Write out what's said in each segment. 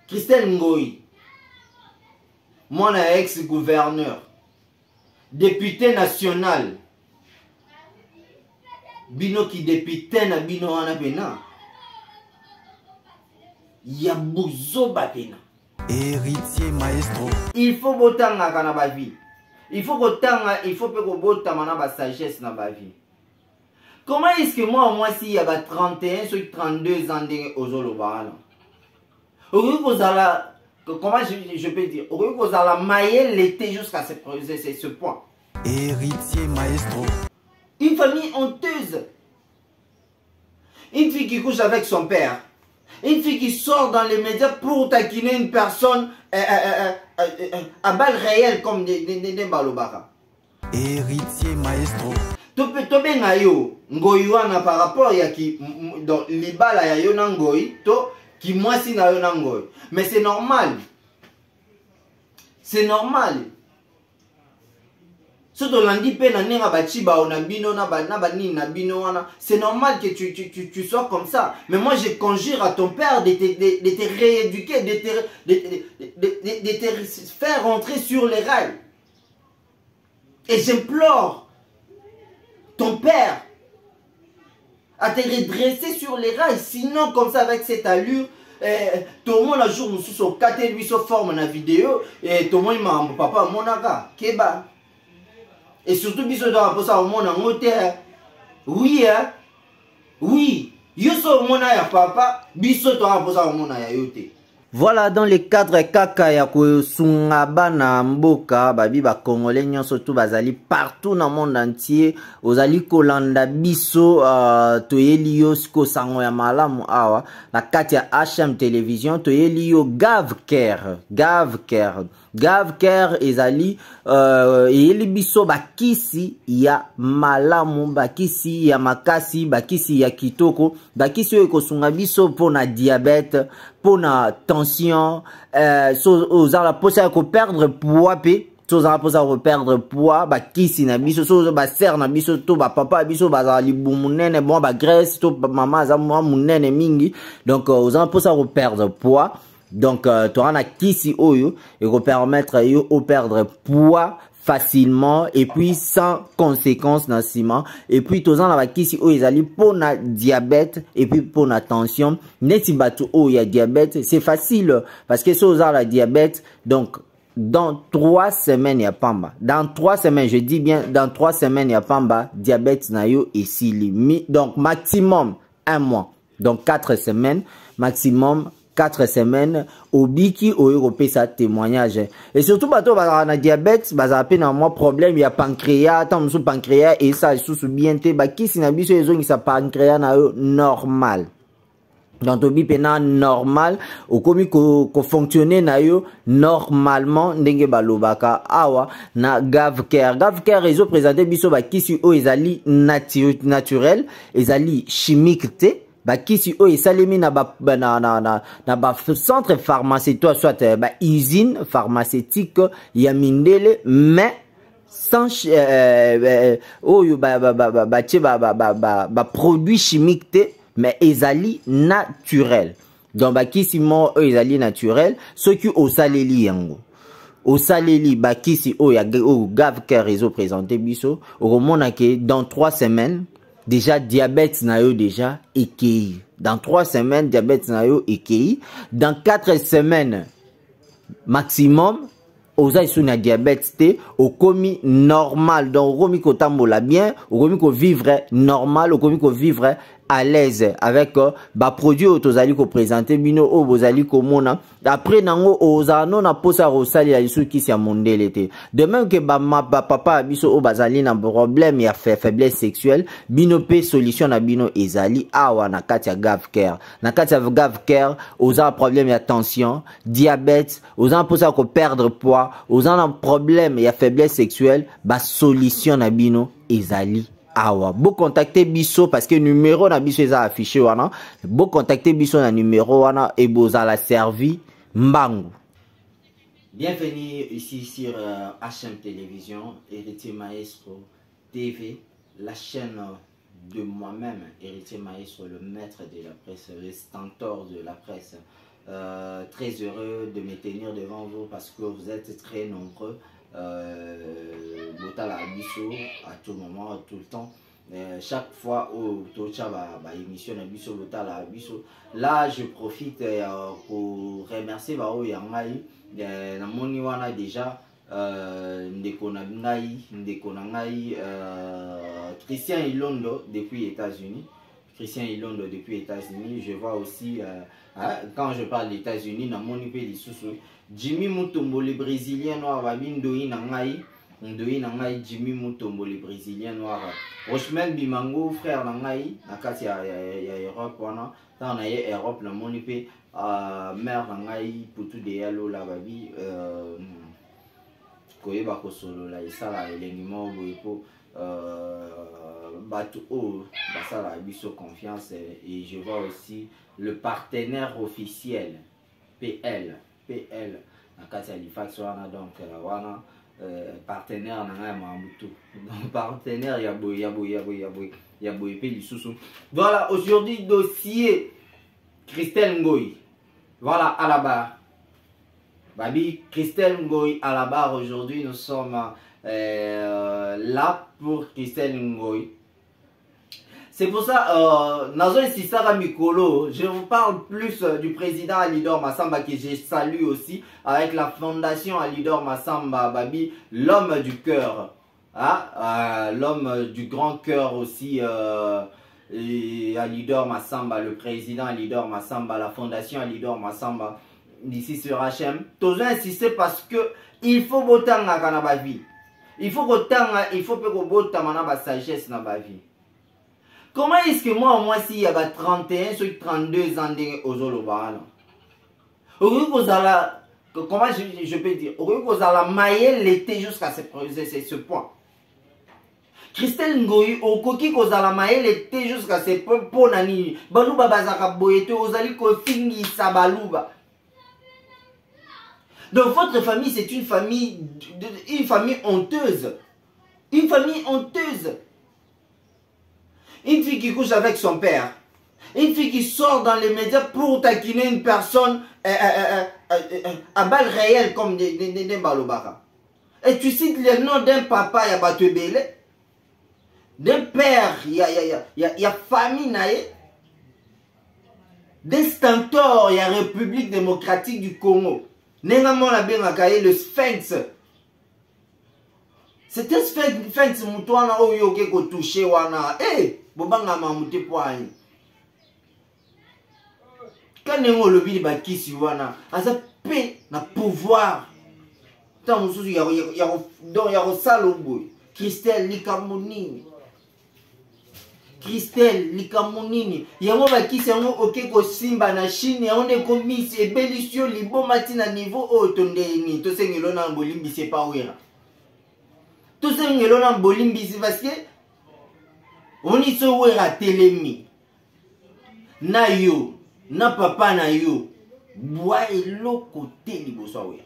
Christelle Ngoï, mon ex-gouverneur, député national, bino qui député na bino wana pena, ya buzo batena. Héritier maestro. Il faut botanga kana ba vie. Il faut botanga, il faut que botama na ba sagesse na ba vie. Comment est-ce que moi si il y a 31 sur 32 ans de ozolobana? Comment je peux dire? Vous allez mailler l'été jusqu'à ce point. Héritier maestro. Une famille honteuse. Une fille qui couche avec son père. Une fille qui sort dans les médias pour taquiner une personne à balles réelles comme des balobara. Héritier maestro. Tobe ngayo ngoyi wana par rapport ya ki dans libala ya yo na ngoyi to ki moi si na yo na ngoyi. Mais c'est normal. C'est normal. Surtout lundi pe na nenga bachiba ona bino na bani na bino wana. C'est normal que tu sois comme ça. Mais moi je conjure à ton père de te rééduquer, de te faire rentrer sur les rails. Et j'implore ton père à te redresser sur les rails. Sinon comme ça avec cette allure, tout le monde a jour nous sous 4 lui se forme la vidéo et tout le monde m'a papa monaka keba. Et surtout biso doit pour ça au monde en hauteur. Oui hein. Oui, yo so mona ya papa, biso doit pour ça au monde ya yote. Voilà, dans le cadre kaka ya kosunga bana mboka babi ba congolais nyonso tout bazali partout dans le monde entier ozali kolanda biso toyeli yo siko sango ya malamu awa na kati ya HM Télévision toyeli yo Gavker ezali eyeli biso bakisi ya malamu, bakisi ya makasi, bakisi ya kitoko, bakisi oyo kosunga biso pona diabète, pona tension, ozala posa ya ko perdre poids pe, ozala posa ya ko perdre poids, bakisi na biso, ba ser na biso to ba papa biso bazala libu munene bon ba graisse to mama za munene mingi, donc ozala posa ya ko perdre poids. Donc, tu auras un kisi oyo et va permettre yo de perdre poids facilement et puis sans conséquences dans ciment. Et puis, tu auras un kisi oyo ezali pour na diabète et puis pour na tension. Neti batu oyo ya diabète, c'est facile parce que si tu as la diabète, donc dans 3 semaines, il y a pamba. Dans 3 semaines, je dis bien, dans 3 semaines, il y a pamba, diabète na yo et sili. Donc, maximum 1 mois. Donc, 4 semaines, maximum 4 semaines, au biki, au européen, ça témoignage. Et surtout, bateau, bah, on a diabète, bah, ça a peine un mois problème, il y a pancréas, tant sous pancréas, et ça, sous bien, bah, qui s'y n'a bis, les gens qui sa pancréas, na normal. Donc, au bipena normal, au commis ko fonctionner na yo normalement, ndenge balobaka, awa, na Gavker. Gavker, ils ont présenté biso, bah, qui si o, ezali naturel, ezali chimique, te. Bakisi o esalemi na ba centre pharmaceutique soit ba usine pharmaceutique ya mindele mais sans produit chimique te mais ezali naturel. Donc bakisi mo ezali naturel ce qui au saleli yango au saleli bakisi o ya Gavker réseau présenté biso au mona que dans 3 semaines déjà diabète na yo déjà ekei. Dans 3 semaines diabète na yo ekei. Dans 4 semaines maximum oza isu na diabète te au komi normal. Donc au komi ko tambola bien, au komi ko vivre normal, au komi ko vivre à l'aise avec ba produit otozali ko présenter bino o bozali ko mona après nango ozano na posa rosali ya isu kisi ya mondele te. De même que ba papa biso o bazali na problème ya faiblesse sexuelle bino pe solution na bino ezali awa na kati ya Gavker. Na kati ya Gavker oza problème ya tension, diabète, oza posa ko perdre poids, oza na problème ya faiblesse sexuelle, ba solution na bino ezali awa. Beau contacter biso parce que numéro na biso eza affiché wana. Beau contacter biso na numéro wana et boza la servi mbangu. Bienvenue ici sur HM Télévision, Héritier Maestro TV, la chaîne de moi-même, Héritier Maestro, le maître de la presse, le stentor de la presse. très heureux de me tenir devant vous parce que vous êtes très nombreux. Botala Abisso à tout moment, à tout le temps. Chaque fois où Tocha va émission Abisso, Botala Abisso. Là, je profite pour remercier Bao Yangai. Namoni wana déjà ndeko na ngai Christian Ilondo depuis États-Unis. Christian Ilondo depuis États-Unis. Je vois aussi quand je parle des États-Unis, namoni pe lisusu Jimmy Mutombo le Brésilien noir babindoi nangai. Ndoi nangai Jimmy Mutombo le Brésilien noir. Rochemel Bimango frère nangai nakati ya Europe wana. Tant na Europe namoni pe mère nangai putu de yalo la babi koyeba ko solo la isala elengimo boyeko batu o basala biso confiance et je vois aussi le partenaire officiel PL nakati ya Lifax wana donc wana partenaire nanga mamutu donc partenaire ya boy pe lisusu. Voilà, aujourd'hui dossier Christelle Ngoyi. Voilà, à la barre. Babi, Christelle Ngoyi à la barre. Aujourd'hui, nous sommes là pour Christelle Ngoyi. C'est pour ça, Nazo Sissara Mikolo, je vous parle plus du président Alidor Massamba que je salue aussi avec la fondation Alidor Massamba, Babi, l'homme du cœur. Hein? L'homme du grand cœur aussi. Et Alidor Massamba, le président Alidor Massamba, la fondation Alidor Massamba, d'ici sur HM. Tous insister parce que il faut botanga dans ma vie. Il faut botanga, il faut que botanga dans sagesse dans ma vie. Comment est-ce que moi si il y a 31, sur 32 ans aux Olobana? Comment je peux dire? Vous allez mailler l'été jusqu'à ce point. Christelle Ngoyi au koki kozala maele te jusqu'à ce point pour nani baluba bazaka boyete ozali ko fingisa baluba. Donc votre famille c'est une famille honteuse. Une famille honteuse. Une fille qui couche avec son père. Une fille qui sort dans les médias pour taquiner une personne à balles réelles comme des balobaka. Et tu cites le nom d'un papa ya batebele. D'un père, il y a famille naïe. D'un stentor, il y a République démocratique du Congo. Nengamon la bien le Sphinx. C'est un Sphinx moutouana ou yoke ko touché wana. Eh, bobanga mamouté poani. Quand nengo le bili bakisi wana, asa paix na pouvoir. Tant moussou y a salo boy. Christelle Likamonini. Christelle Likamonini. Yango bakisi yango oke ko simba na Chine on est commis et belicieux libo matina niveau o tondeni to sengelo na bolimbi c'est pas wera. To sengelo na bolimbi c'est parce que on y so wera telemi. Na yo, na papa na yo. Bois eloko te liboso wera.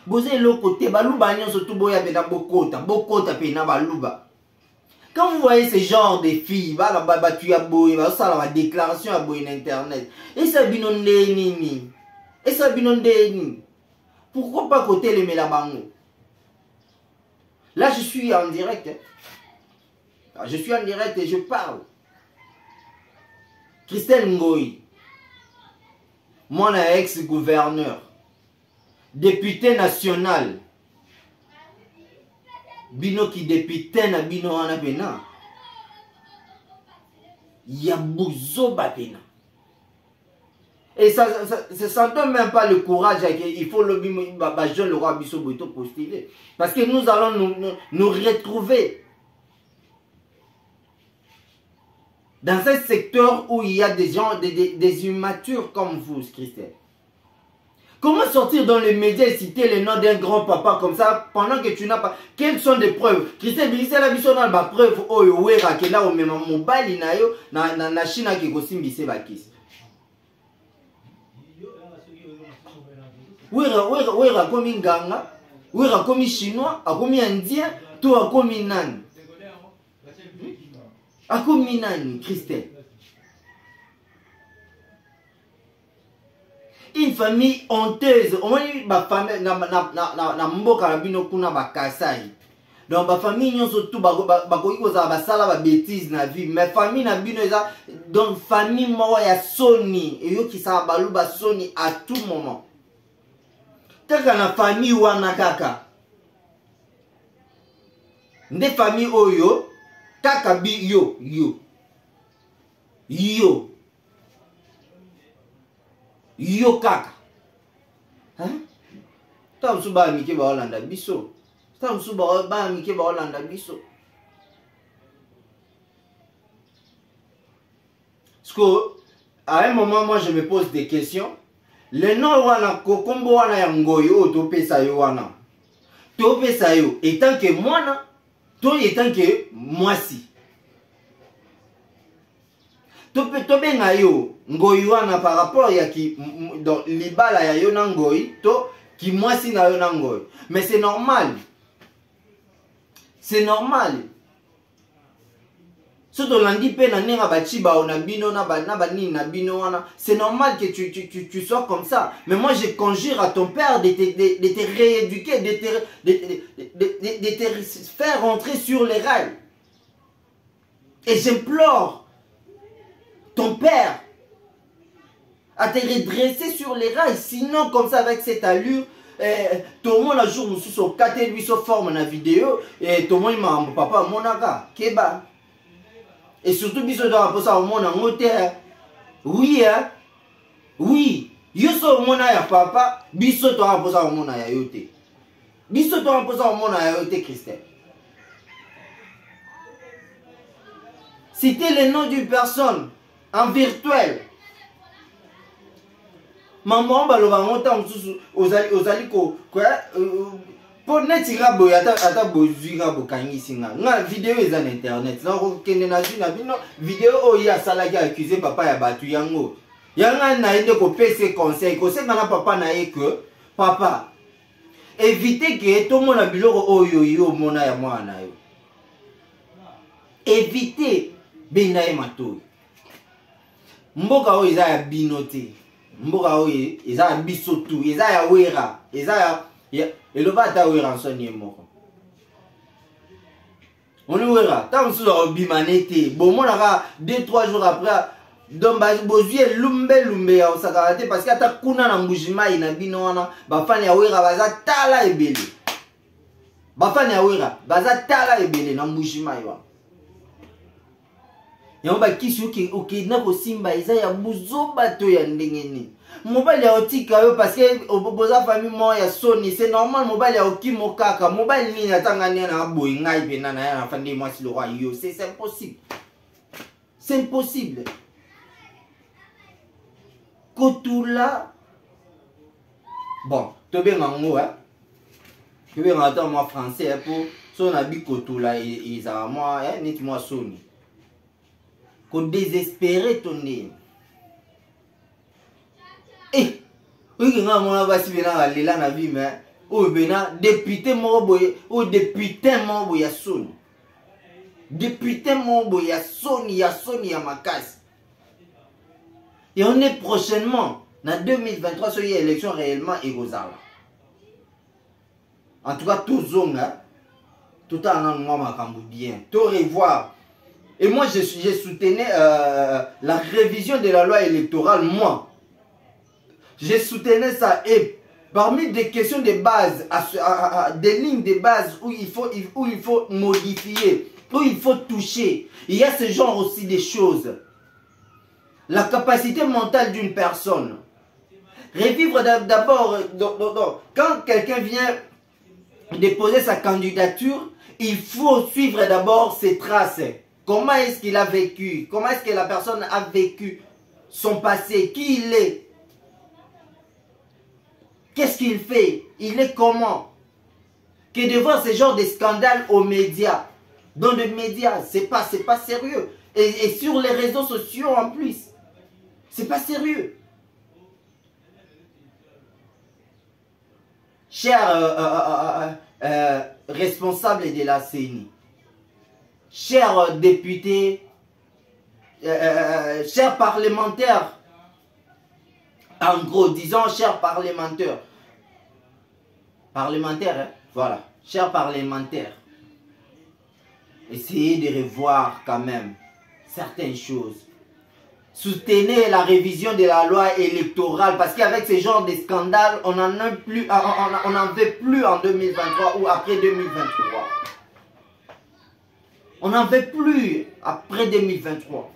Boze eloko te baluba nyonso tu boya bena bokota pe na baluba. Quand vous voyez ce genre de filles, tu as beau, ça la déclaration à beau internet. Et ça binonde nini. Et ça binonde nini. Pourquoi pas côté les mélabango? Là je suis en direct. Je suis en direct et je parle. Christelle Ngoyi, mon ex-gouverneur, député national. Bino qui député na bino wana pena. Ya bouzo bapena. Et ça s'entend même pas le courage. Il faut le jeune le roi Bisso Boito postuler. Parce que nous allons nous retrouver dans un secteur où il y a des gens, des immatures comme vous, Christelle. Comment sortir dans les médias et citer le nom d'un grand papa comme ça pendant que tu n'as pas... Quelles sont les preuves? Christelle Bilisa la biso na ba preuve oyo wera ke na o mema mobali na yo na China ki kosimbise bakisi. Wera komi nganga, wera komi chinois, akomi indien, to akomi nani? Akomi nani, Christelle? une famille honteuse. On dit ma famille na mboka na bino kuna bakasai. Donc ma famille nyo surtout bakoki kozala basala ba bêtise na vie. Mais famille na bino eza donc famille moko ya soni eyoki sa baluba soni à tout moment. Kaka na famille wana kaka. Nde famille oyo kaka bi yo. Yo kaka. Hein? Ta msuba amike ba Holanda biso. Ta msuba ba amike ba Holanda biso. Parce que à un moment moi je me pose des questions. Le nom wana kokombo wana ya ngoyo to pesa yo wana. To pesa yo étant que mwana, to étant que mwasi. To benga yo ngoyi wana par rapport ya ki dans libala ya yo na ngoyi to ki mwasi na yo na ngoyi. Mais c'est normal. C'est normal. Surtout lundi pe na nenga bachiba ona bino na bani na bino wana. C'est normal que tu sois comme ça. Mais moi je conjure à ton père de te rééduquer, de te faire rentrer sur les rails. Et j'implore ton père à te redresser sur les rails. Sinon comme ça avec cette allure, tout le monde a jour sous son 4 lui se forme la vidéo et tout le monde m'a papa monaka keba. Et surtout biso doit pour ça au monde en hauteur. Oui hein. Oui, yo so mona ya papa, biso doit pour ça au monde ya yote. Biso doit pour ça au monde ya yote Christelle. C'était le nom d'une personne en virtuel. Maman baloba ngota msusu ozali ko quoi pour netira boya ata bozwira bokangisi nga vidéo eza na internet na ko kende na jina bino vidéo oyo asalaki accuser papa ya batu yango yanga na inde ko pese conseil ko senga na papa na ye que papa éviter que tout mona biloko oyo yo mona ya mwana yo éviter benda e matoi mboka oyo eza ya bino te mboka oyo eza ya biso tu eza ya wera eza ya eloba ata wera nsoni ye moko oni wera ta mosusu akobimane te bomonaka 2-3 jours après donc bozwi elumbe ya osakaka te parce que ata kuna na mbujimai na bino wana bafani ya wera baza tala ebele bafani ya wera baza tala ebele na mbujimai wana yango bakisi okenda kosimba eza ya buzoba to ya ndenge nini mobali ya otika yo parce que boza famille mo ya soni c'est normal mobali ya okimo kaka mobali nini atanga nini na boyi ngai pena na ya na fandi mwasi le roi yo c'est impossible, c'est impossible. Kotula bon to benga ngo hein to benga ata moi français pour son abi kotula ezala moi neti moi soni ko désespéré ton nez. Eh, oui, nga mona basi bena balela na vie mais o bena député mo boye o député mo boya soni. Député mo boya soni ya makasi. Et on est prochainement en 2023 sur une élection réellement égozala. En tout cas tout zonga tout en moi makambu bien. Tout revoir. Et moi, je soutenais la révision de la loi électorale, moi. Je soutenais ça. Et parmi des questions de base, des lignes de base où il faut modifier, où il faut toucher, il y a ce genre aussi de choses. La capacité mentale d'une personne. Revivre d'abord, quand quelqu'un vient déposer sa candidature, il faut suivre d'abord ses traces. Comment est-ce qu'il a vécu? Comment est-ce que la personne a vécu son passé? Qui il est? Qu'est-ce qu'il fait? Il est comment? Que de voir ce genre de scandale aux médias. Dans les médias, c'est pas sérieux. Et sur les réseaux sociaux en plus. C'est pas sérieux. Chers responsables de la CENI, chers députés, chers parlementaires, En gros, disons, chers parlementaires. Parlementaires, hein? Voilà. Chers parlementaires. Essayez de revoir quand même certaines choses. Soutenez la révision de la loi électorale parce qu'avec ce genre de scandales, on n'en veut plus en 2023 ou après 2023. On n'en veut plus après 2023.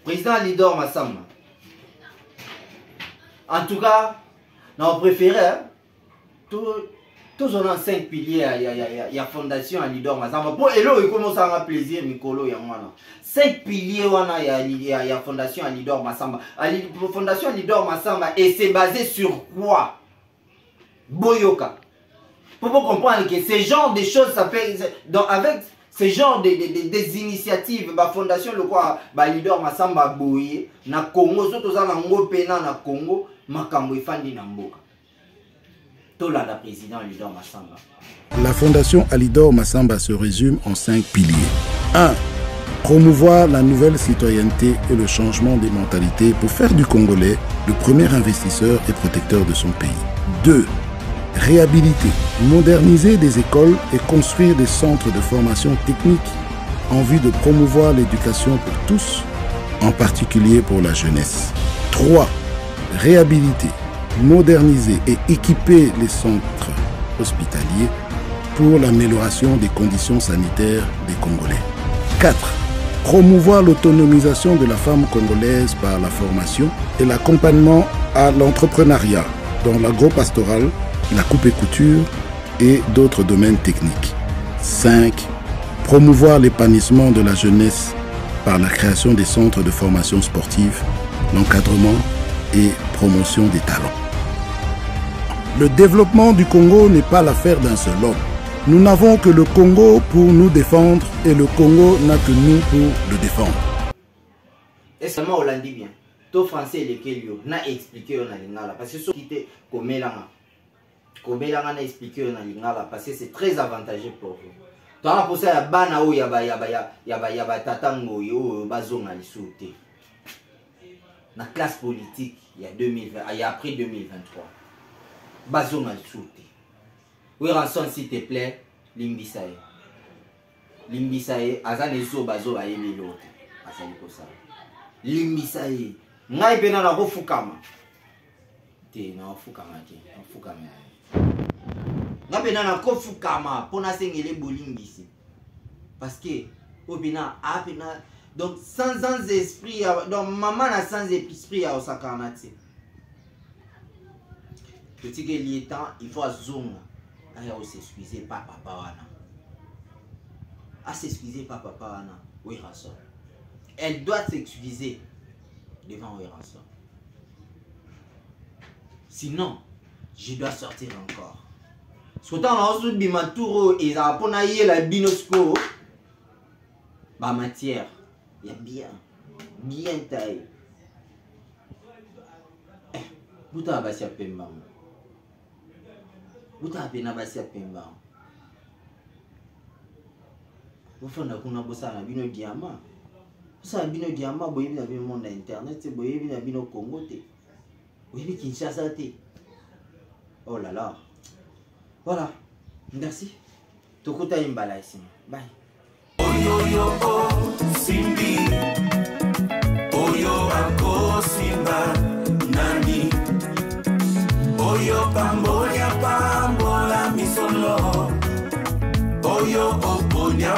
Président Alidor Massamba. En tout cas, on préférait tous on a 5 piliers, il y a Fondation Alidor Massamba. Pour Elo, il commence à avoir plaisir, Mikolo, il y a 5 piliers, il y a Fondation Alidor Massamba. Fondation Alidor Massamba, et c'est basé sur quoi? Boyoka. Pour vous comprendre que ce genre de choses, ça fait. Donc, avec ce genre des initiatives, la Fondation le quoi, Alidor Massamba Boye, na Congo, surtout ça, na Congo, makambo ifandi na mboka. La président Alidor Massamba. La Fondation Alidor Massamba se résume en 5 piliers. 1. Promouvoir la nouvelle citoyenneté et le changement des mentalités pour faire du Congolais le premier investisseur et protecteur de son pays. 2. Réhabiliter, moderniser des écoles et construire des centres de formation technique en vue de promouvoir l'éducation pour tous, en particulier pour la jeunesse. 3. Réhabiliter, moderniser et équiper les centres hospitaliers pour l'amélioration des conditions sanitaires des Congolais. 4. Promouvoir l'autonomisation de la femme congolaise par la formation et l'accompagnement à l'entrepreneuriat dans l'agro-pastoral, la coupe et couture et d'autres domaines techniques. 5. Promouvoir l'épanouissement de la jeunesse par la création des centres de formation sportive, l'encadrement et promotion des talents. Le développement du Congo n'est pas l'affaire d'un seul homme. Nous n'avons que le Congo pour nous défendre et le Congo n'a que nous pour le défendre. Est-ce que moi, on dit bien? Tout français, lesquels n'a expliqué on a l'ingala parce que ceux qui étaient comme Elanga n'a expliqué on a l'ingala parce que c'est très avantageux pour vous. Tant pour ça, bana ou yaba tatango yo bazonga lisouté. La classe politique, il y a après 2023. Bazonga lisouté. Oui, rançon s'il te plaît, Limbisae. Limbisae, azanezo bazo ba yemi l'autre. Asali ko ça. Limbisae. Ngai pena na kofukama. Te na fukama te, fukama. Ngai pena na kofukama pona sengele bolimbisi. Parce que obina apena donc sans esprit donc maman na sans esprit à osakanati. Petit que il est temps, il faut zonga. Aya s'excuser pas papa wana. À s'excuser pas papa wana. Oui raison. Elle doit s'excuser devant Werason. Sinon, je dois sortir encore. Parce que quand on a dit Maturo et ça a ponaillé la binosco, ma matière, il y a bien taillé. Bouta Abasia Pemba. Bouta Apena Basia Pemba. Vous faites un bossa na bino diamant. Ça bino diamant, boyebi na bino monde internet, c'est boyebi na bino Congo te. Boyebi Kinshasa te. Oh là là. Voilà. Merci. Tokota imbala ici. Bye. Oyo yo o simbi. Oyo ako simba nani. Oyo pamboya pambola misolo. Oyo oponya